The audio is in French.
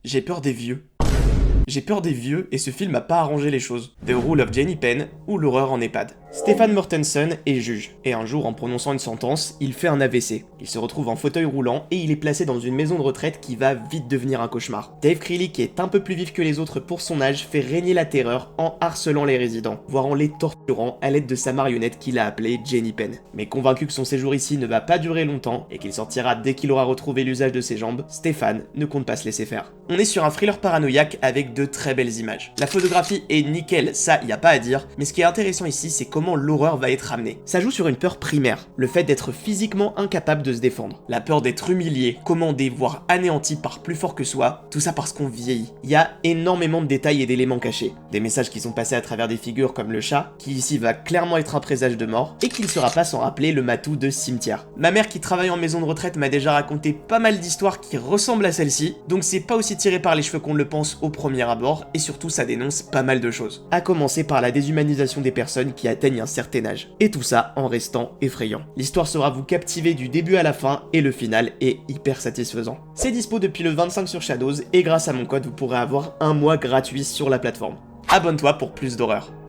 J'ai peur des vieux. J'ai peur des vieux et ce film a pas arrangé les choses. The Rule of Jenny Penn ou l'horreur en EHPAD. Stefan Mortensen est juge, et un jour en prononçant une sentence, il fait un AVC. Il se retrouve en fauteuil roulant et il est placé dans une maison de retraite qui va vite devenir un cauchemar. Dave Creeley, qui est un peu plus vif que les autres pour son âge, fait régner la terreur en harcelant les résidents, voire en les torturant à l'aide de sa marionnette qu'il a appelée Jenny Penn. Mais convaincu que son séjour ici ne va pas durer longtemps et qu'il sortira dès qu'il aura retrouvé l'usage de ses jambes, Stefan ne compte pas se laisser faire. On est sur un thriller paranoïaque avec de très belles images. La photographie est nickel, ça y a pas à dire, mais ce qui est intéressant ici, c'est comment l'horreur va être amenée. Ça joue sur une peur primaire, le fait d'être physiquement incapable de se défendre, la peur d'être humilié, commandé, voire anéanti par plus fort que soi, tout ça parce qu'on vieillit. Il y a énormément de détails et d'éléments cachés. Des messages qui sont passés à travers des figures comme le chat, qui ici va clairement être un présage de mort, et qui ne sera pas sans rappeler le matou de cimetière. Ma mère qui travaille en maison de retraite m'a déjà raconté pas mal d'histoires qui ressemblent à celle-ci, donc c'est pas aussi tiré par les cheveux qu'on le pense au premier abord, et surtout ça dénonce pas mal de choses. À commencer par la déshumanisation des personnes qui atteignent un certain âge. Et tout ça en restant effrayant. L'histoire sera vous captiver du début à la fin, et le final est hyper satisfaisant. C'est dispo depuis le 25 sur Shadows, et grâce à mon code vous pourrez avoir un mois gratuit sur la plateforme. Abonne-toi pour plus d'horreur.